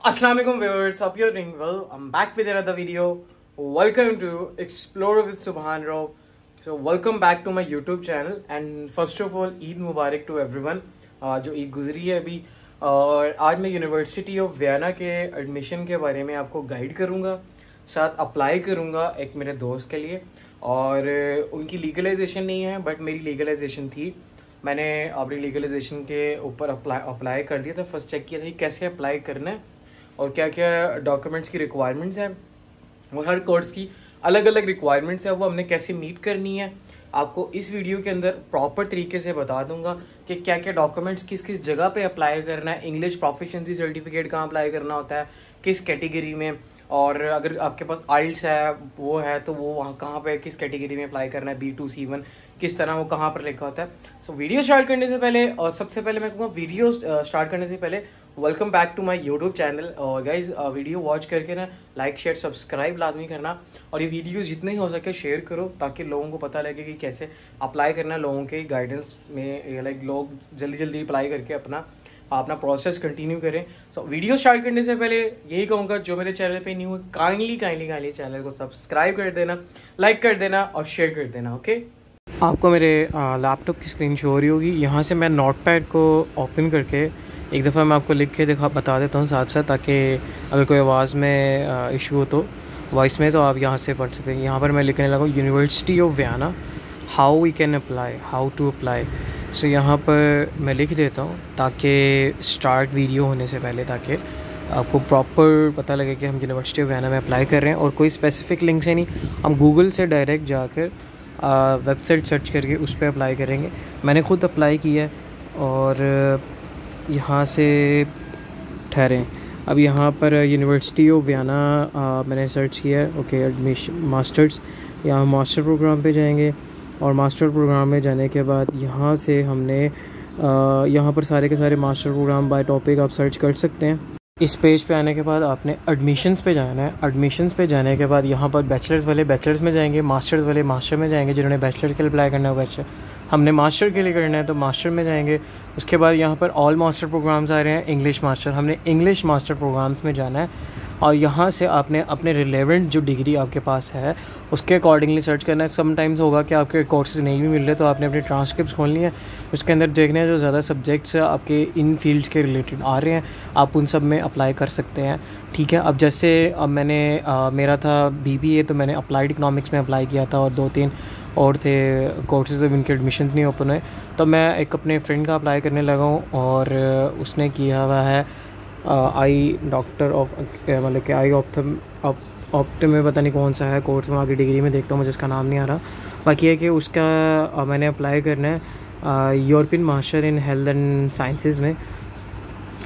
Assalamualaikum viewers, hope you're doing well. I'm back with another video. Welcome to Explore with Subhan Rao. So welcome back to my YouTube channel and first of all Eid Mubarak to everyone. जो ईद गुजरी है अभी और आज मैं university of Vienna के admission के बारे में आपको गाइड करूँगा, साथ अप्लाई करूँगा एक मेरे दोस्त के लिए। और उनकी लीगलाइजेशन नहीं है बट मेरी लीगलाइजेशन थी। मैंने अपनी लीगलाइजेशन के ऊपर अप्लाई कर दिया था। फर्स्ट चेक किया था कि कैसे अप्लाई करना है और क्या क्या डॉक्यूमेंट्स की रिक्वायरमेंट्स हैं और हर कोर्स की अलग अलग रिक्वायरमेंट्स है, वो हमने कैसे मीट करनी है आपको इस वीडियो के अंदर प्रॉपर तरीके से बता दूंगा कि क्या क्या डॉक्यूमेंट्स किस किस जगह पे अप्लाई करना है, इंग्लिश प्रोफिशिएंसी सर्टिफिकेट कहाँ अप्लाई करना होता है, किस कैटेगरी में, और अगर आपके पास आइल्स है वो है तो वो वहाँ कहाँ पे किस कैटेगरी में अप्लाई करना है, B2 C1 किस तरह वो कहाँ पर लिखा होता है। सो वीडियो स्टार्ट करने से पहले और सबसे पहले मैं कहूँगा वीडियो स्टार्ट करने से पहले welcome back to my YouTube channel. और गाइज वीडियो वॉच करके ना लाइक शेयर सब्सक्राइब लाजमी करना और ये वीडियो जितने ही हो सके शेयर करो ताकि लोगों को पता लगे कि कैसे अप्लाई करना है। लोगों के गाइडेंस में लाइक लोग जल्दी जल्दी अप्लाई करके अपना प्रोसेस कंटिन्यू करें। सो वीडियो स्टार्ट करने से पहले यही कहूँगा जो मेरे चैनल पे न्यू है काइंडली चैनल को सब्सक्राइब कर देना, लाइक कर देना और शेयर कर देना। ओके, आपको मेरे लैपटॉप की स्क्रीन शो हो रही होगी। यहाँ से मैं नोटपैड को ओपन करके एक दफ़ा मैं आपको लिख के बता देता हूँ साथ साथ, ताकि अगर कोई आवाज़ में इशू हो तो वॉइस में तो आप यहाँ से पढ़ सकते हैं। यहाँ पर मैं लिखने लगा university of Vienna how we can apply, how to apply. So यहाँ पर मैं लिख देता हूँ ताकि स्टार्ट वीडियो होने से पहले ताकि आपको प्रॉपर पता लगे कि हम यूनिवर्सिटी ऑफ वियना में अप्लाई कर रहे हैं और कोई स्पेसिफिक लिंक से नहीं, हम गूगल से डायरेक्ट जाकर वेबसाइट सर्च करके उस पर अप्लाई करेंगे। मैंने खुद अप्लाई किया है और यहाँ से ठहरें। अब यहाँ पर यूनिवर्सिटी ऑफ वियना मैंने सर्च किया है। ओके, एडमिशन मास्टर्स, यहाँ मास्टर प्रोग्राम पे जाएंगे और मास्टर प्रोग्राम में जाने के बाद यहाँ से हमने यहाँ पर सारे के सारे मास्टर प्रोग्राम बाय टॉपिक आप सर्च कर सकते हैं। इस पेज पे आने के बाद आपने एडमिशन्स पे जाना है। एडमिशन्स पे जाने के बाद यहाँ पर बैचलर्स वाले बैचलर्स में जाएंगे, मास्टर्स वाले मास्टर में जाएंगे। जिन्होंने बैचलर के लिए अप्लाई करना है बैचलर, हमने मास्टर के लिए करना है तो मास्टर में जाएंगे। उसके बाद यहाँ पर ऑल मास्टर प्रोग्राम्स आ रहे हैं, इंग्लिश मास्टर, हमने इंग्लिश मास्टर प्रोग्राम्स में जाना है। और यहाँ से आपने अपने रिलेवेंट जो डिग्री आपके पास है उसके अकॉर्डिंगली सर्च करना है। समटाइम्स होगा कि आपके कोर्सेज नहीं भी मिल रहे तो आपने अपने ट्रांसक्रिप्ट खोलनी है, उसके अंदर देखने हैं जो ज़्यादा सब्जेक्ट्स आपके इन फील्ड्स के रिलेटेड आ रहे हैं, आप उन सब में अप्लाई कर सकते हैं। ठीक है, अब जैसे मैंने मेरा था BBA तो मैंने अप्लाइड इकनॉमिक्स में अप्लाई किया था और 2-3 और थे कोर्सेज अब इनके एडमिशन्स नहीं ओपन हुए, तो मैं एक अपने फ्रेंड का अप्लाई करने लगा हूँ और उसने किया हुआ है आई डॉक्टर ऑफ मतलब कि आई ऑप्ट में पता नहीं कौन सा है कोर्स, वहाँ की डिग्री में देखता हूँ, मुझे उसका नाम नहीं आ रहा। बाकी है कि उसका मैंने अप्लाई करना है European master in health and sciences में।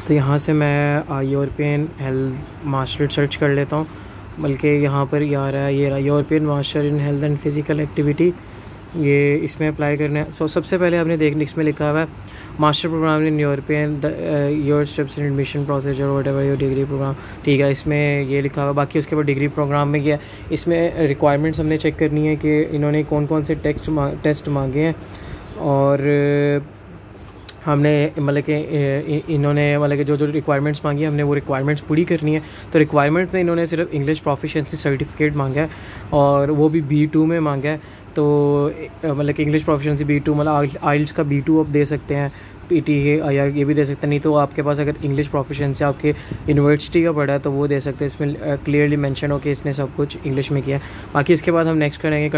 तो यहाँ से मैं यूरोपियन हेल्थ मास्टर सर्च कर लेता हूँ, बल्कि यहाँ पर ये आ रहा है, ये रहा European master in health and physical activity, ये इसमें अप्लाई करना है। सो सबसे पहले आपने देखने इसमें लिखा हुआ है master program in European your steps in admission procedure whatever your degree program. ठीक है, इसमें ये लिखा हुआ। बाकी उसके बाद डिग्री प्रोग्राम में क्या, इसमें रिक्वायरमेंट्स हमने चेक करनी है कि इन्होंने कौन कौन से टेस्ट मांगे हैं और हमने मतलब कि इन्होंने मतलब कि जो जो रिक्वायरमेंट्स मांगी है हमने वो रिक्वायरमेंट्स पूरी करनी है। तो रिक्वायरमेंट में इन्होंने सिर्फ इंग्लिश प्रोफिशिएंसी सर्टिफिकेट मांगा है और वो भी B2 में मांगा है। तो मतलब कि इंग्लिश प्रोफिशिएंसी B2 मतलब आइल्स का B2 आप दे सकते हैं, PT या ये भी दे सकते हैं। नहीं तो आपके पास अगर इंग्लिश प्रोफिशिएंसी आपके यूनिवर्सिटी का पड़ा है तो वो दे सकते हैं। इसमें क्लियरली मेंशन हो कि इसने सब कुछ इंग्लिश में किया है। बाकी इसके बाद हम नेक्स्ट करेंगे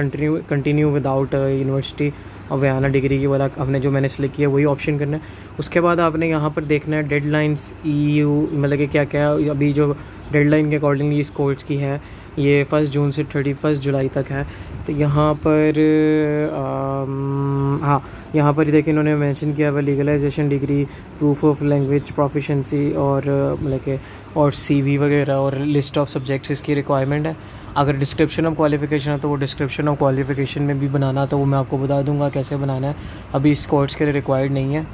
कंटिन्यू विदाउट यूनिवर्सिटी और वियना डिग्री की वाला हमने जो मैंने सेलेक्ट किया वही ऑप्शन करना है। उसके बाद आपने यहाँ पर देखना है डेडलाइंस EU मतलब कि क्या क्या अभी जो डेडलाइन के अकॉर्डिंगली इस कोर्स की है, ये 1 जून से 31 जुलाई तक है। तो यहाँ पर हाँ, यहाँ पर देखिए इन्होंने मेंशन किया हुआ legalisation degree, proof of language proficiency और मतलब कि और CV वगैरह और लिस्ट ऑफ सब्जेक्ट्स इसकी रिक्वायरमेंट है। अगर डिस्क्रिप्शन ऑफ क्वालिफ़िकेशन है तो वो डिस्क्रिप्शन ऑफ क्वालिफ़िकेशन में भी बनाना, तो वो मैं आपको बता दूंगा कैसे बनाना है, अभी इस कोर्स के लिए रिक्वायर्ड नहीं है।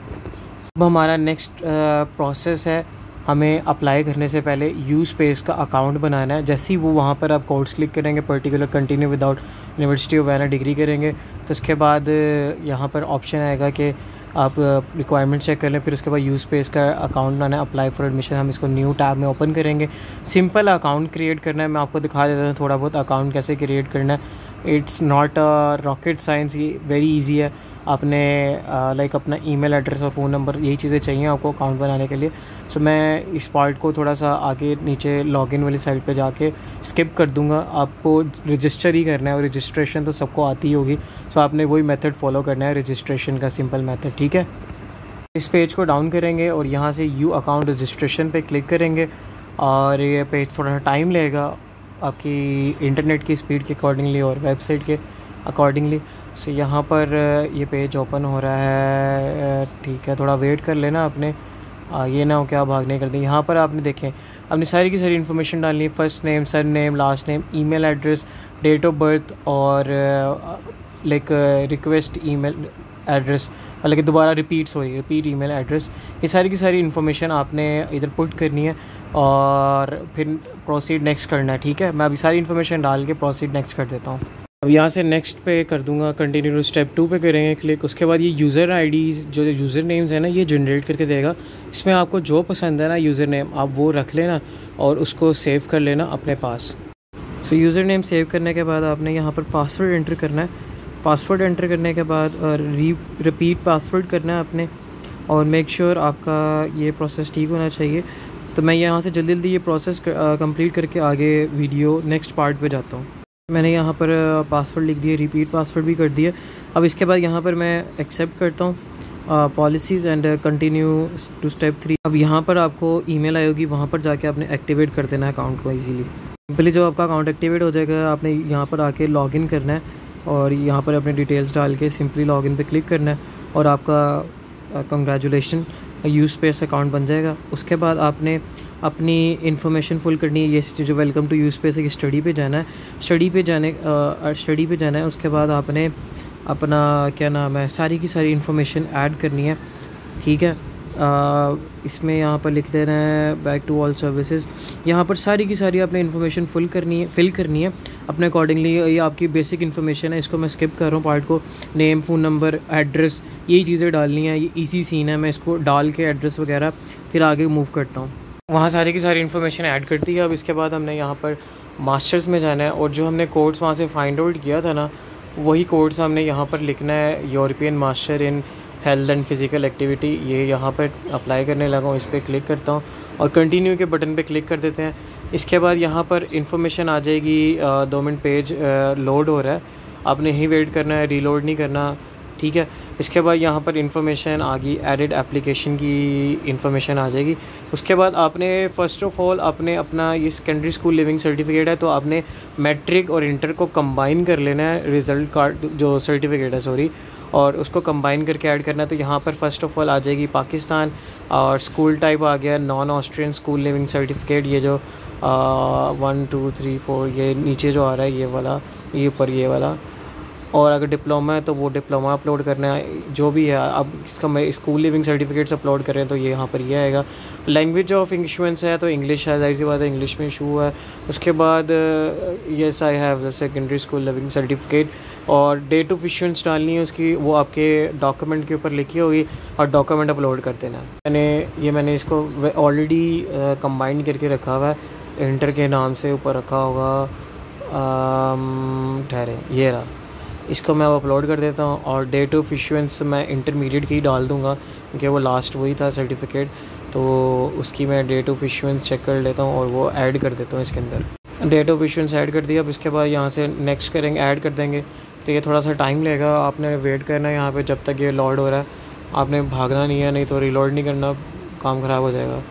अब हमारा नेक्स्ट प्रोसेस है, हमें अप्लाई करने से पहले यूस्पेस का अकाउंट बनाना है। जैसे ही वो वहाँ पर आप कोर्स क्लिक करेंगे, particular continue without university of Vienna degree करेंगे, तो उसके बाद यहाँ पर ऑप्शन आएगा कि आप रिक्वायरमेंट चेक कर लें। फिर उसके बाद यूज़ पे इसका अकाउंट बनाना है, अप्लाई फॉर एडमिशन। हम इसको न्यू टैब में ओपन करेंगे। सिंपल अकाउंट क्रिएट करना है। मैं आपको दिखा देता हूँ थोड़ा बहुत अकाउंट कैसे क्रिएट करना है। इट्स नॉट रॉकेट साइंस, ये वेरी इजी है। आपने लाइक अपना ईमेल एड्रेस और फ़ोन नंबर, यही चीज़ें चाहिए आपको अकाउंट बनाने के लिए। सो मैं इस पार्ट को थोड़ा सा आगे नीचे लॉगिन वाली साइड पे जाके स्किप कर दूंगा। आपको रजिस्टर ही करना है और रजिस्ट्रेशन तो सबको आती ही होगी। सो आपने वही मेथड फॉलो करना है, रजिस्ट्रेशन का सिंपल मेथड, ठीक है। इस पेज को डाउन करेंगे और यहाँ से यू अकाउंट रजिस्ट्रेशन पे क्लिक करेंगे और ये पेज थोड़ा सा टाइम लेगा आपकी इंटरनेट की स्पीड के अकॉर्डिंगली और वेबसाइट के अकॉर्डिंगली। सो यहाँ पर ये पेज ओपन हो रहा है, ठीक है। थोड़ा वेट कर लेना आपने, ये ना हो क्या भागने कर दें। यहाँ पर आपने देखें अपनी सारी की सारी इन्फॉर्मेशन डालनी है, first name, surname, last name, email address, date of birth और लाइक रिक्वेस्ट ईमेल एड्रेस, मतलब कि दोबारा रिपीट ईमेल एड्रेस। ये सारी की सारी इन्फॉर्मेशन आपने इधर पुट करनी है और फिर प्रोसीड नेक्स्ट करना है, ठीक है। मैं अभी सारी इन्फॉर्मेशन डाल के प्रोसीड नेक्स्ट कर देता हूँ। अब यहाँ से नेक्स्ट पे कर दूंगा, कंटिन्यू टू स्टेप 2 पे करेंगे क्लिक। उसके बाद ये यूज़र आईडीज़ जो यूज़र नेम्स है ना, ये जनरेट करके देगा। इसमें आपको जो पसंद है ना यूज़र नेम, आप वो रख लेना और उसको सेव कर लेना अपने पास। सो यूज़र नेम सेव करने के बाद आपने यहाँ पर पासवर्ड एंटर करना है। पासवर्ड एंटर करने के बाद रिपीट पासवर्ड करना है आपने और मेक श्योर आपका ये प्रोसेस ठीक होना चाहिए। तो मैं यहाँ से जल्दी जल्दी ये प्रोसेस कंप्लीट करके आगे वीडियो नेक्स्ट पार्ट पे जाता हूँ। मैंने यहाँ पर पासवर्ड लिख दिया, रिपीट पासवर्ड भी कर दिया। अब इसके बाद यहाँ पर मैं एक्सेप्ट करता हूँ policies and continue to step 3। अब यहाँ पर आपको ईमेल आएगी, वहाँ पर जाके आपने एक्टिवेट कर देना है अकाउंट को ईजीली। सिंपली जब आपका अकाउंट एक्टिवेट हो जाएगा आपने यहाँ पर आके लॉगिन करना है और यहाँ पर अपने डिटेल्स डाल के सिंपली लॉगिन पे क्लिक करना है और आपका कंग्रेचुलेशन यूज़स्पेस अकाउंट बन जाएगा। उसके बाद आपने अपनी इन्फॉर्मेशन फुल करनी है। ये जो वेलकम टू यूज़स्पेस है, स्टडी पे जाना है, स्टडी पे जाना है। उसके बाद आपने अपना क्या नाम है, सारी की सारी इन्फॉर्मेशन ऐड करनी है, ठीक है। इसमें यहाँ पर लिख देना है बैक टू ऑल सर्विसेज। यहाँ पर सारी की सारी आपने इन्फॉर्मेशन फिल करनी है अपने अकॉर्डिंगली। ये आपकी बेसिक इन्फॉर्मेशन है, इसको मैं स्किप कर रहा हूँ पार्ट को। नेम, फ़ोन नंबर, एड्रेस, यही चीज़ें डालनी है। ये इजी सीन है, मैं इसको डाल के एड्रेस वगैरह फिर आगे मूव करता हूँ। वहाँ सारी की सारी इन्फॉर्मेशन ऐड कर दी है। अब इसके बाद हमने यहाँ पर मास्टर्स में जाना है और जो हमने कोर्स वहाँ से फाइंड आउट किया था ना, वही कोर्स हमने यहाँ पर लिखना है, European master in health and physical activity. ये यहाँ पर अप्लाई करने लगा हूँ, इस पर क्लिक करता हूँ और कंटिन्यू के बटन पे क्लिक कर देते हैं। इसके बाद यहाँ पर इन्फॉर्मेशन आ जाएगी, 2 मिनट पेज लोड हो रहा है, आपने यहीं वेट करना है, रीलोड नहीं करना, ठीक है। इसके बाद यहाँ पर इन्फॉर्मेशन आ गई, एडिड एप्लीकेशन की इन्फॉर्मेशन आ जाएगी। उसके बाद आपने फ़र्स्ट ऑफ़ ऑल आपने अपना ये सेकेंडरी स्कूल लिविंग सर्टिफिकेट है तो आपने मैट्रिक और इंटर को कंबाइन कर लेना है, रिज़ल्ट कार्ड जो सर्टिफिकेट है सॉरी, और उसको कंबाइन करके ऐड करना है। तो यहाँ पर फ़र्स्ट ऑफ़ ऑल आ जाएगी पाकिस्तान और स्कूल टाइप आ गया non Austrian school leaving certificate. ये जो 1 2 3 4 ये नीचे जो आ रहा है ये वाला, ये ऊपर ये वाला। और अगर डिप्लोमा है तो वो डिप्लोमा अपलोड करना है, जो भी है। अब इसका मैं स्कूल लिविंग सर्टिफिकेट्स अपलोड करें तो ये यहाँ पर ये आएगा। लैंग्वेज ऑफ इशुएंस है तो इंग्लिश है, जाहिर सी बात है इंग्लिश में इशू है। उसके बाद yes I have the secondary school leaving certificate और डेट ऑफ इशुएंस डालनी है उसकी, वो आपके डॉक्यूमेंट के ऊपर लिखी होगी और डॉक्यूमेंट अपलोड कर देना है। मैंने इसको ऑलरेडी कंबाइन करके रखा हुआ है, इंटर के नाम से ऊपर रखा होगा, ठहरे ये रहा, इसको मैं अब अपलोड कर देता हूँ। और डेट ऑफ इशुएंस मैं इंटरमीडिएट की डाल दूँगा क्योंकि वो लास्ट वही था सर्टिफिकेट, तो उसकी मैं डेट ऑफ इशुएंस चेक कर लेता हूँ और वो ऐड कर देता हूँ इसके अंदर। डेट ऑफ इशुएंस ऐड कर दिया। अब इसके बाद यहाँ से नेक्स्ट करेंगे, ऐड कर देंगे। तो ये थोड़ा सा टाइम लेगा, आपने वेट करना है यहाँ पर जब तक ये लोड हो रहा है। आपने भागना नहीं है, नहीं तो रिलोड नहीं करना, काम ख़राब हो जाएगा।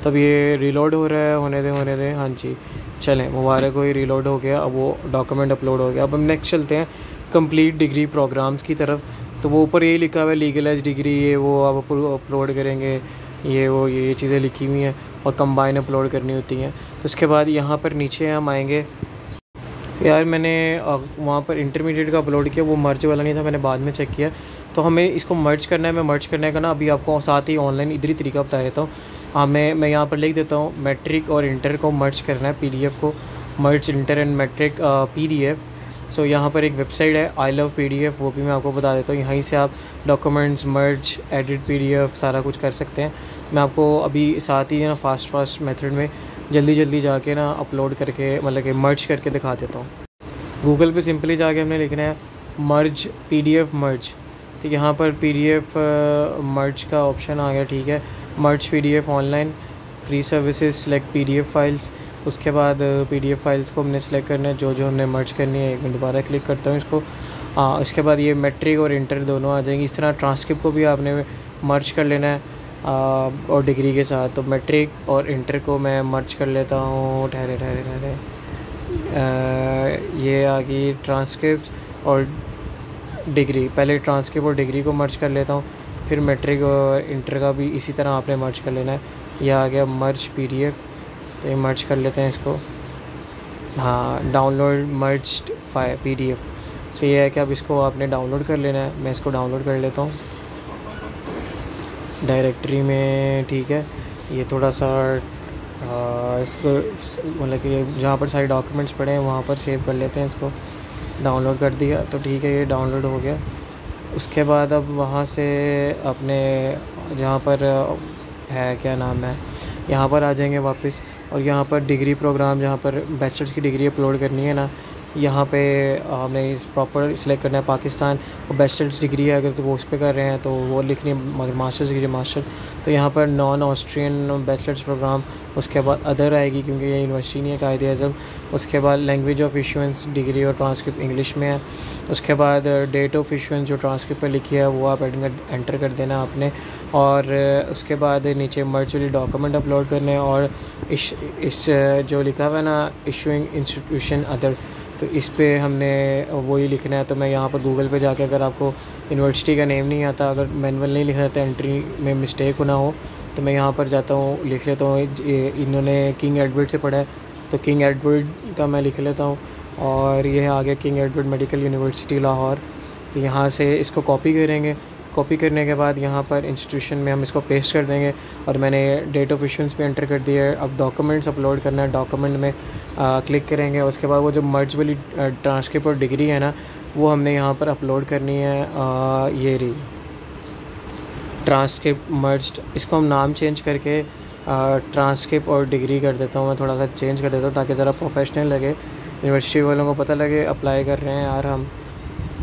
तब ये रिलोड हो रहा है, होने दें। हाँ जी चलें, मुबारक हो, ये रिलोड हो गया। अब वो डॉक्यूमेंट अपलोड हो गया। अब हम नेक्स्ट चलते हैं कंप्लीट डिग्री प्रोग्राम्स की तरफ। तो वो ऊपर ये लिखा हुआ है लीगलाइज डिग्री, ये वो आप अपलोड करेंगे, ये चीज़ें लिखी हुई हैं और कंबाइन अपलोड करनी होती हैं। तो उसके बाद यहाँ पर नीचे हम आएंगे। यार मैंने वहाँ पर इंटरमीडिएट का अपलोड किया, वो मर्ज वाला नहीं था, मैंने बाद में चेक किया। तो हमें इसको मर्ज करना है। मैं मर्ज करने का ना अभी आपको साथ ही ऑनलाइन इधर ही तरीका बता देता हूँ। हाँ मैं यहाँ पर लिख देता हूँ, मैट्रिक और इंटर को मर्ज करना है, PDF को मर्ज इंटर एंड मैट्रिक PDF। सो यहाँ पर एक वेबसाइट है आई लव PDF, वो भी मैं आपको बता देता हूँ। यहीं से आप डॉक्यूमेंट्स, मर्ज, एडिट PDF सारा कुछ कर सकते हैं। मैं आपको अभी साथ ही ना फास्ट मेथड में जल्दी जाके ना अपलोड करके मतलब कि मर्ज करके दिखा देता हूँ। गूगल पे सिंपली जाके हमने लिखना है मर्ज PDF मर्ज, तो यहाँ पर PDF मर्ज का ऑप्शन आ गया, ठीक है। मर्ज PDF online free services, select PDF files. उसके बाद PDF फाइल्स को हमने सेलेक्ट करना है जो हमने मर्ज करनी है। मैं दोबारा क्लिक करता हूँ इसको। इसके बाद ये मैट्रिक और इंटर दोनों आ जाएंगी। इस तरह ट्रांसक्रिप्ट को भी आपने मर्ज कर लेना है और डिग्री के साथ। तो मैट्रिक और इंटर को मैं मर्ज कर लेता हूँ। ठहरे ये आ गई ट्रांसक्रिप्ट और डिग्री। पहले ट्रांसक्रिप्ट और डिग्री को मर्ज कर लेता हूँ, फिर मैट्रिक और इंटर का भी इसी तरह आपने मर्ज कर लेना है। यह आ गया मर्ज PDF, तो ये मर्ज कर लेते हैं इसको। हाँ, डाउनलोड मर्ज्ड PDF। सो ये है कि अब इसको आपने डाउनलोड कर लेना है। मैं इसको डाउनलोड कर लेता हूँ डायरेक्टरी में, ठीक है। ये थोड़ा सा इसको मतलब कि जहाँ पर सारे डॉक्यूमेंट्स पड़े हैं वहाँ पर सेव कर लेते हैं। इसको डाउनलोड कर दिया तो ठीक है, ये डाउनलोड हो गया। उसके बाद अब वहाँ से अपने जहाँ पर है क्या नाम है, यहाँ पर आ जाएंगे वापस। और यहाँ पर डिग्री प्रोग्राम, जहाँ पर बैचलर्स की डिग्री अपलोड करनी है ना, यहाँ पे हमने इस प्रॉपर सिलेक्ट करना है पाकिस्तान। और बैचलर्स डिग्री है अगर तो वो उस पर कर रहे हैं तो वो लिखनी है, मास्टर्स डिग्री मास्टर। तो यहाँ पर नॉन ऑस्ट्रियन बैचलर्स प्रोग्राम, उसके बाद अदर आएगी क्योंकि ये यूनिवर्सिटी नहीं है कायदे आज़म। उसके बाद लैंग्वेज ऑफ इशुएंस डिग्री और ट्रांसक्रिप्ट इंग्लिश में है। उसके बाद डेट ऑफ इशुएंस जो ट्रांसक्रिप्ट पर लिखी है वो आप एंटर कर देना आपने। और उसके बाद नीचे मर्चुअली डॉक्यूमेंट अपलोड करने और इस जो लिखा हुआ है ना इशूइंग इंस्टीट्यूशन अदर, तो इस पे हमने वही लिखना है। तो मैं यहाँ पर गूगल पे जाके, अगर आपको यूनिवर्सिटी का नेम नहीं आता, अगर मैनुअल नहीं लिखना था, एंट्री में मिस्टेक ना हो, तो मैं यहाँ पर जाता हूँ, लिख लेता हूँ। इन्होंने किंग एडवर्ड से पढ़ा है तो किंग एडवर्ड का मैं लिख लेता हूँ। और यह आ गया king Edward medical university Lahore. तो यहाँ से इसको कॉपी करेंगे। कॉपी करने के बाद यहाँ पर इंस्टीट्यूशन में हम इसको पेस्ट कर देंगे। और मैंने डेट ऑफ इशुएंस पे एंटर कर दिया है। अब डॉक्यूमेंट्स अपलोड करना है, डॉक्यूमेंट में क्लिक करेंगे। उसके बाद वो जो मर्ज वाली ट्रांसक्रिप्ट और डिग्री है ना, वो हमने यहाँ पर अपलोड करनी है। ये रही ट्रांसक्रिप्ट मर्ज्ड, इसको हम नाम चेंज करके ट्रांसक्रिप्ट और डिग्री कर देता हूँ। मैं थोड़ा सा चेंज कर देता हूँ ताकि ज़रा प्रोफेशनल लगे, यूनिवर्सिटी वालों को पता लगे अप्लाई कर रहे हैं यार, हम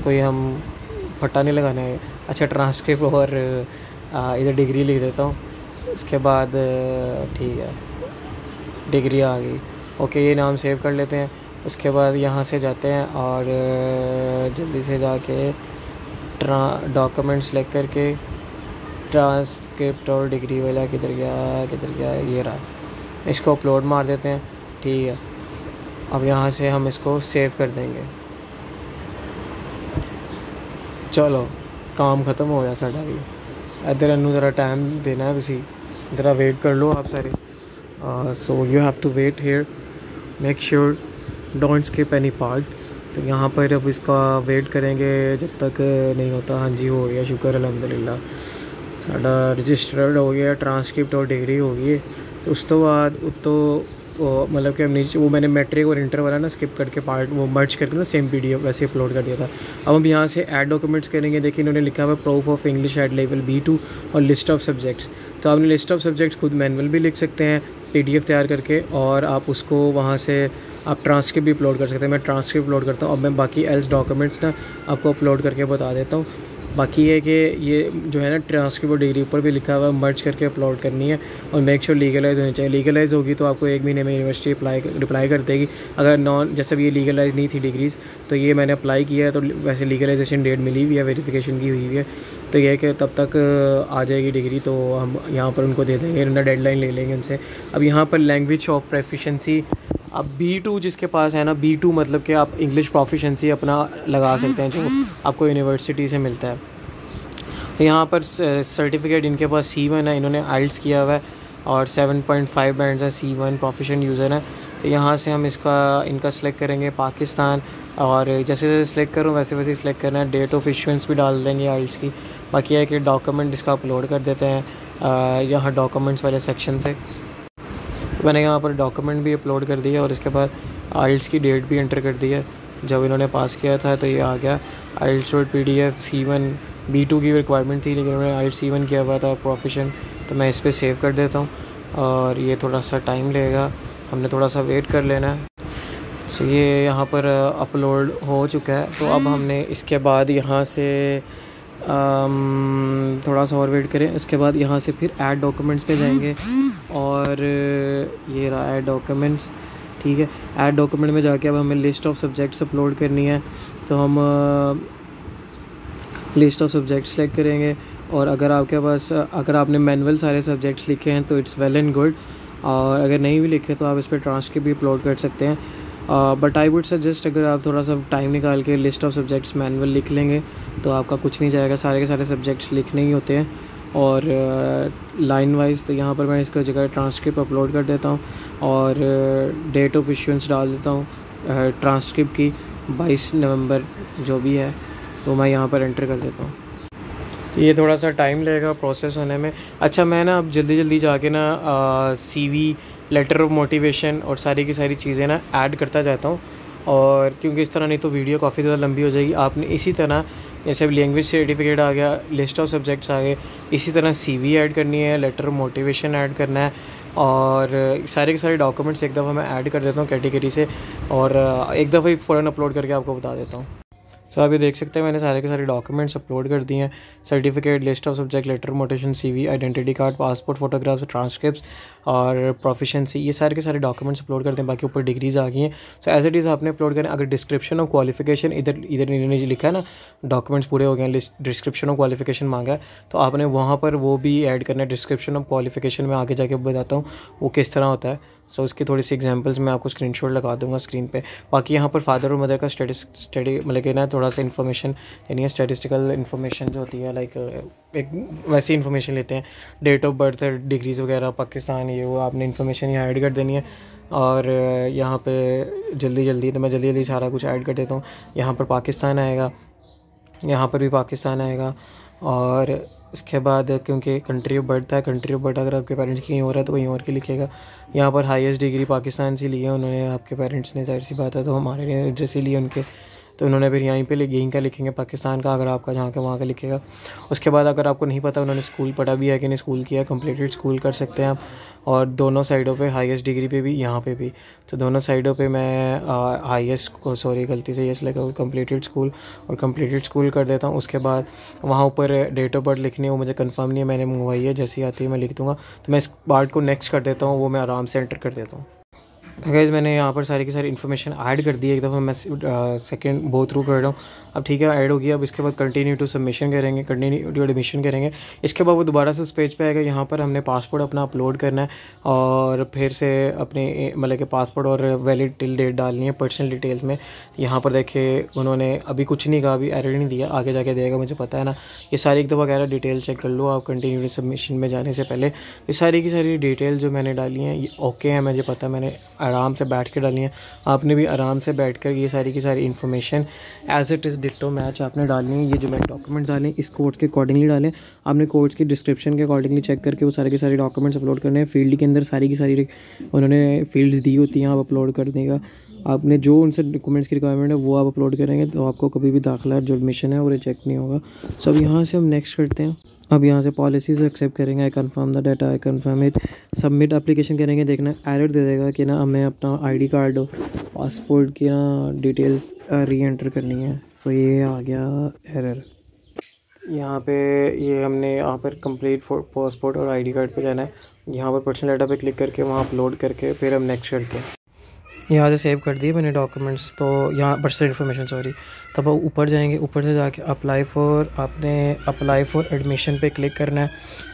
कोई हम फट्टा नहीं लगाना है। अच्छा, ट्रांसक्रिप्ट और इधर डिग्री लिख देता हूँ। उसके बाद ठीक है, डिग्री आ गई। ओके, ये नाम सेव कर लेते हैं। उसके बाद यहाँ से जाते हैं और जल्दी से जाके डॉक्यूमेंट सेलेक्ट करके ट्रांसक्रिप्ट और डिग्री वाला किधर गया, ये रहा। इसको अपलोड मार देते हैं, ठीक है। अब यहाँ से हम इसको सेव कर देंगे। चलो, काम ख़त्म हो गया साढ़ा भी। इधर अनु ज़रा टाइम देना है, तुसी ज़रा वेट कर लो आप सारे। So you have to wait here, make sure don't skip any part. तो यहाँ पर अब इसका वेट करेंगे जब तक नहीं होता। हाँ जी, हो गया, शुक्र अल्हम्दुलिल्लाह, साड़ा रजिस्टर्ड हो गया, ट्रांसक्रिप्ट और डिग्री हो गई है। तो उस तो बाद मतलब कि हम नीचे वो मैंने मैट्रिक और इंटर वाला ना स्किप करके पार्ट वो मर्ज करके ना सेम PDF वैसे अपलोड कर दिया था। अब हम यहाँ से ऐड डॉक्यूमेंट्स करेंगे। देखिए, इन्होंने लिखा हुआ proof of English at level B2 और लिस्ट ऑफ सब्जेक्ट्स। तो आपने लिस्ट ऑफ सब्जेक्ट्स खुद मैनुअल भी लिख सकते हैं PDF तैयार करके, और आप उसको वहाँ से आप ट्रांसक्रिप्ट भी अपलोड कर सकते हैं। मैं ट्रांसक्रिप्ट अपलोड करता हूँ। अब मैं बाकी एल्स डॉक्यूमेंट्स ना आपको अपलोड करके बता देता हूँ। बाकी है कि ये जो है ना ट्रांसक्रिप्ट और डिग्री ऊपर भी लिखा हुआ है, मर्ज करके अपलोड करनी है और मेक श्योर लीगलाइज होनी चाहिए। लीगलाइज होगी तो आपको 1 महीने में यूनिवर्सिटी रिप्लाई कर देगी। अगर नॉन, जैसे ये लीगलाइज नहीं थी डिग्रीज़, तो ये मैंने अप्लाई किया है तो वैसे लीगलाइजेशन डेट मिली हुई है, वेरिफिकेशन की हुई है। तो ये है कि तब तक आ जाएगी डिग्री, तो हम यहाँ पर उनको दे देंगे, उन्हें डेडलाइन ले लेंगे उनसे। अब यहाँ पर लैंग्वेज ऑफ प्रोफिशिएंसी, अब B2 जिसके पास है ना, B2 मतलब कि आप इंग्लिश प्रोफिशिएंसी अपना लगा सकते हैं जो आपको यूनिवर्सिटी से मिलता है। यहाँ पर सर्टिफिकेट इनके पास C1 है, इन्होंने IELTS किया हुआ है और 7.5 बैंड्स है, C1 प्रोफिशिएंट यूज़र है। तो यहाँ से हम इनका सेलेक्ट करेंगे पाकिस्तान, और जैसे जैसे सिलेक्ट करूँ वैसे वैसे सिलेक्ट करना है। डेट ऑफ इशुएंस भी डाल देंगे IELTS की। बाकी है कि डॉक्यूमेंट इसका अपलोड कर देते हैं यहाँ डॉक्यूमेंट्स वाले सेक्शन से। तो मैंने यहाँ पर डॉक्यूमेंट भी अपलोड कर दिया और इसके बाद IELTS की डेट भी एंटर कर दी है। जब इन्होंने पास किया था तो ये आ गया। IELTS PDF C1 B2 की रिक्वायरमेंट थी, लेकिन उन्होंने IELTS C1 किया हुआ था प्रोफिशिएंट, तो मैं इस पर सेव कर देता हूँ और ये थोड़ा सा टाइम लेगा, हमने थोड़ा सा वेट कर लेना है। सो ये यहाँ पर अपलोड हो चुका है। तो अब हमने इसके बाद यहाँ से थोड़ा सा और वेट करें, उसके बाद यहाँ से फिर ऐड डॉक्यूमेंट्स पे जाएंगे और ये रहा ऐड डॉक्यूमेंट्स। ठीक है, ऐड डॉक्यूमेंट में जाके अब हमें लिस्ट ऑफ सब्जेक्ट्स अपलोड करनी है, तो हम लिस्ट ऑफ सब्जेक्ट्स सेलेक्ट करेंगे। और अगर आपके पास अगर आपने मैनुअल सारे सब्जेक्ट्स लिखे हैं तो इट्स वेल एंड गुड, और अगर नहीं भी लिखे तो आप इस पर ट्रांसक्रिप्ट भी अपलोड कर सकते हैं। बट आई वुड सजेस्ट अगर आप थोड़ा सा टाइम निकाल के लिस्ट ऑफ सब्जेक्ट्स मैनुअल लिख लेंगे तो आपका कुछ नहीं जाएगा, सारे के सारे सब्जेक्ट्स लिखने ही होते हैं और लाइन वाइज। तो यहाँ पर मैं इसका जगह ट्रांसक्रिप्ट अपलोड कर देता हूँ और डेट ऑफ इशुएंस डाल देता हूँ ट्रांसक्रिप्ट की 22 नवंबर जो भी है, तो मैं यहाँ पर एंटर कर देता हूँ। तो ये थोड़ा सा टाइम लगेगा प्रोसेस होने में। अच्छा, मैं ना अब जल्दी जाके ना CV, लेटर ऑफ मोटिवेशन और सारी की सारी चीज़ें ना ऐड करता जाता हूँ, और क्योंकि इस तरह नहीं तो वीडियो काफ़ी ज़्यादा लंबी हो जाएगी। आपने इसी तरह जैसे लैंग्वेज सर्टिफिकेट आ गया, लिस्ट ऑफ सब्जेक्ट्स आ गए, इसी तरह CV ऐड करनी है, लेटर ऑफ मोटिवेशन ऐड करना है, और सारे के सारे डॉक्यूमेंट्स एक दफ़ा मैं ऐड कर देता हूँ कैटेगरी से, और एक दफ़ा ही फ़ौरन अपलोड करके आपको बता देता हूँ। तो आप ये देख सकते हैं मैंने सारे के सारे डॉक्यूमेंट्स अपलोड कर दिए हैं, certificate, list of subject, letter motivation, CV, identity card, passport photographs, transcripts और प्रोफिशिएंसी, ये सारे के सारे डॉक्यूमेंट्स अपलोड करते हैं। बाकी ऊपर डिग्रीज आ गई हैं, सो एज इट इज़ आपने अपलोड करें। अगर डिस्क्रिप्शन ऑफ क्वालिफिकेशन इधर इन्होंने लिखा है ना, डॉक्यूमेंट्स पूरे हो गए हैं, डिस्क्रिप्शन ऑफ क्वालिफिकेशन मांगा है, तो आपने वहाँ पर वो भी ऐड करना है। डिस्क्रिप्शन ऑफ क्वालिफिकेशन में आगे जाके बताता हूँ वो किस तरह होता है। सो उसकी थोड़ी सी एग्जांपल्स मैं आपको स्क्रीनशॉट लगा दूंगा स्क्रीन पे। बाकी यहाँ पर फादर और मदर का स्टडी मतलब कि ना थोड़ा सा इन्फॉर्मेशन यानी स्टैटिस्टिकल इन्फॉर्मेशन जो होती है, लाइक एक वैसी इन्फॉर्मेशन लेते हैं, डेट ऑफ बर्थ, डिग्रीज़ वगैरह, पाकिस्तान, ये वो आपने इन्फॉर्मेशन यहाँ ऐड कर देनी है। और यहाँ पे जल्दी तो मैं जल्दी सारा कुछ ऐड कर देता हूँ। यहाँ पर पाकिस्तान आएगा, यहाँ पर भी पाकिस्तान आएगा, और इसके बाद क्योंकि कंट्री ऑफ बर्थ है, कंट्री ऑफ बर्थ अगर आपके पेरेंट्स कहीं और है तो कहीं और की लिखेगा। यहाँ पर हाईएस्ट डिग्री पाकिस्तान से ली है उन्होंने, आपके पेरेंट्स ने, जाहिर सी बात है, तो हमारे लिए जैसे लिए उनके, तो उन्होंने फिर यहीं पे यहीं का लिखेंगे पाकिस्तान का, अगर आपका जहाँ का वहाँ का लिखेगा। उसके बाद अगर आपको नहीं पता उन्होंने स्कूल पढ़ा भी है कि नहीं स्कूल किया, कंप्लीटेड स्कूल कर सकते हैं आप। और दोनों साइडों पे हाईएस्ट डिग्री पे भी, यहाँ पे भी, तो दोनों साइडों पे मैं हाईएस्ट को, सॉरी गलती से यस लगा, कंप्लीटेड स्कूल और कंप्लीटेड स्कूल कर देता हूँ। उसके बाद वहाँ ऊपर डेट ऑफ बर्थ लिखनी है, वो मुझे कंफर्म नहीं है, मैंने मंगवाई है, जैसी आती है मैं लिख दूँगा। तो मैं इस पार्ट को नेक्स्ट कर देता हूँ, वो मैं आराम से एंटर कर देता हूँ। गाइस मैंने यहाँ पर सारी की सारी इन्फॉर्मेशन ऐड कर दी है, एक दफ़ा मैं सेकंड गो थ्रू कर रहा हूँ। अब ठीक है, ऐड हो गया। अब इसके बाद कंटिन्यू टू सबमिशन करेंगे, कंटिन्यू टू एडमिशन करेंगे। इसके बाद वो दोबारा से उस पेज पे आएगा, यहाँ पर हमने पासपोर्ट अपना अपलोड करना है और फिर से अपने मतलब कि पासपोर्ट और वैलिड टिल डेट डालनी है पर्सनल डिटेल्स में। यहाँ पर देखिए उन्होंने अभी कुछ नहीं कहा, अभी एरर नहीं दिया, आगे जाके देगा, मुझे पता है ना। ये सारी एक दफ़ा कह रहा है डिटेल चेक कर लो आप कंटिन्यू टू सबमिशन में जाने से पहले। ये सारी की सारी डिटेल जो मैंने डाली हैं ये ओके है, मुझे पता, मैंने आराम से बैठ के डाली है। आपने भी आराम से बैठ कर ये सारी की सारी information as it is ditto match आपने डालनी है। ये जो मैंने डॉक्यूमेंट डालें इस कोर्स के अकॉर्डिंगली डालें, आपने कोर्स की डिस्क्रिप्शन के अकॉर्डिंगली चेक करके वो सारे के सारे डॉक्यूमेंट्स अपलोड करने हैं। फील्ड के अंदर सारी की सारी उन्होंने फील्ड्स दी होती हैं, आप अपलोड कर देगा। आपने जो उनसे डॉक्यूमेंट्स की रिक्वायरमेंट है वो आप अपलोड करेंगे तो आपको कभी भी दाखिला जो एडमिशन है वो रिजेक्ट नहीं होगा। सो अब यहाँ से हम नेक्स्ट करते हैं। अब यहाँ से पॉलिसीज एक्सेप्ट करेंगे, I confirm the data, I confirm it, submit application करेंगे। देखना एरर दे देगा कि ना हमें अपना आईडी कार्ड और पासपोर्ट की ना डिटेल्स री एंटर करनी है। तो ये आ गया एरर। यहाँ पे ये हमने यहाँ पर कंप्लीट पासपोर्ट और आईडी कार्ड पे जाना है। यहाँ पर पर्सनल डाटा पे क्लिक करके वहाँ अपलोड करके फिर हम नेक्स्ट करते हैं। यहाँ से सेव कर दिए मैंने डॉक्यूमेंट्स, तो यहाँ पर्सनल इन्फॉर्मेशन सॉरी। तब ऊपर जाएंगे, ऊपर से जाके अप्लाई फॉर एडमिशन पे क्लिक करना है,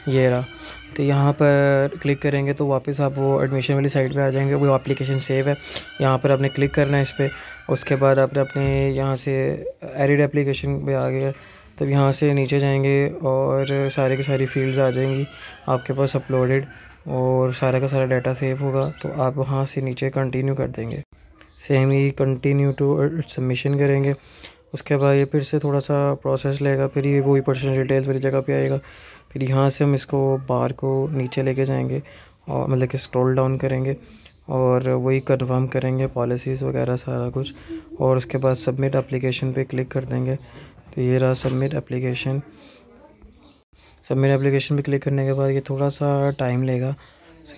ये रहा। तो यहाँ पर क्लिक करेंगे तो वापस आप वो एडमिशन वाली साइट पे आ जाएंगे। वो एप्लीकेशन सेव है, यहाँ पर आपने क्लिक करना है इस पर। उसके बाद आपने अपने यहाँ से एडिट एप्लीकेशन पे आ गया, तब यहाँ से नीचे जाएंगे और सारे की सारी फील्ड्स आ जाएंगी आपके पास अपलोडेड, और सारा का सारा डाटा सेव होगा। तो आप वहाँ से नीचे कंटिन्यू कर देंगे, सेम ही कंटिन्यू टू सबमिशन करेंगे। उसके बाद ये फिर से थोड़ा सा प्रोसेस लेगा, फिर ये वही पर्सनल डिटेल्स वाली जगह पे आएगा। फिर यहाँ से हम इसको बार को नीचे लेके जाएंगे और मतलब कि स्क्रॉल डाउन करेंगे और वही कन्फर्म करेंगे पॉलिसीज़ वगैरह सारा कुछ, और उसके बाद सबमिट एप्लीकेशन पे क्लिक कर देंगे। तो ये रहा सबमिट एप्लीकेशन। सबमिट एप्लीकेशन पे क्लिक करने के बाद ये थोड़ा सा टाइम लेगा।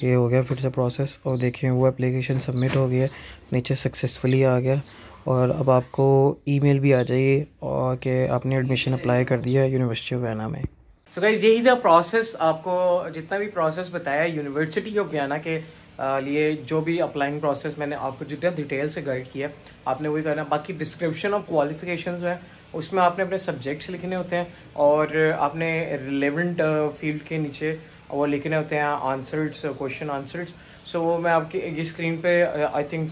ये हो गया फिर से प्रोसेस, और देखिए वो एप्लीकेशन सबमिट हो गया, नीचे सक्सेसफुली आ गया, और अब आपको ईमेल भी आ जाएगी और कि आपने एडमिशन अप्लाई कर दिया यूनिवर्सिटी ऑफ वियना में। तो गाइस यही था प्रोसेस। आपको जितना भी प्रोसेस बताया यूनिवर्सिटी ऑफ वियना के लिए, जो भी अप्लाइंग प्रोसेस मैंने आपको जितना डिटेल से गाइड किया आपने वही करना। बाकी डिस्क्रिप्शन ऑफ क्वालिफिकेशंस है, उसमें आपने अपने सब्जेक्ट्स लिखने होते हैं, और आपने रिलेवेंट फील्ड के नीचे वो लिखने होते हैं आंसर्स, क्वेश्चन आंसर्स। सो वो मैं आपकी ये स्क्रीन पे आई थिंक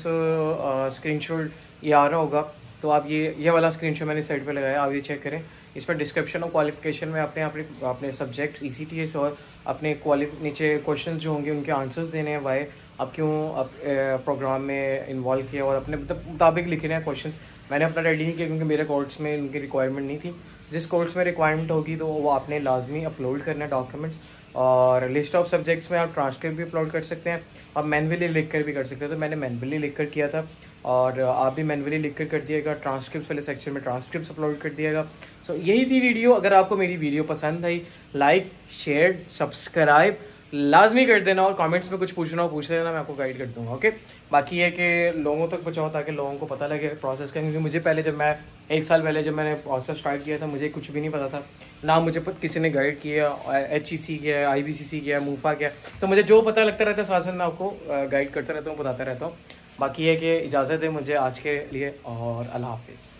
स्क्रीनशॉट ये आ रहा होगा, तो आप ये वाला स्क्रीनशॉट मैंने साइड पे लगाया, आप ये चेक करें। इस पर डिस्क्रिप्शन और क्वालिफिकेशन में अपने अपने सब्जेक्ट्स ECTS और अपने नीचे क्वेश्चन जो होंगे उनके आंसर्स देने हैं, वाई आप क्यों प्रोग्राम में इन्वॉल्व किया, और अपने मुताबिक लिखने हैं क्वेश्चंस। मैंने अपना रेडी नहीं किया क्योंकि मेरे कोर्स में उनकी रिक्वायरमेंट नहीं थी। जिस कोर्स में रिक्वायरमेंट होगी तो वो आपने लाजमी अपलोड करना है डॉक्यूमेंट्स, और लिस्ट ऑफ सब्जेक्ट्स में आप ट्रांसक्रिप्ट भी अपलोड कर सकते हैं, आप मैनुअली लिख कर भी कर सकते हैं। तो मैंने मैनुअली लिख कर किया था, और आप भी मैनुअली लिख कर दिएगा। ट्रांसक्रिप्ट वाले सेक्शन में ट्रांसक्रिप्ट अपलोड कर दिएगा। सो यही थी वीडियो। अगर आपको मेरी वीडियो पसंद आई, लाइक शेयर सब्सक्राइब लाजमी कर देना, और कमेंट्स में कुछ पूछना हो पूछ लेना, मैं आपको गाइड कर दूंगा। ओके, बाकी ये कि लोगों तक पहुँचाओ ताकि लोगों को पता लगे प्रोसेस का, क्योंकि मुझे पहले जब मैं 1 साल पहले जब मैंने प्रोसेस स्टार्ट किया था मुझे कुछ भी नहीं पता था, ना मुझे किसी ने गाइड किया। HEC किया, IBCC किया, मूफा किया, तो मुझे जो पता लगता रहता है साथ साथ मैं आपको गाइड करता रहता हूँ, बताता रहता हूँ। बाकी ये कि इजाज़त है मुझे आज के लिए, और अल्लाह हाफिज़।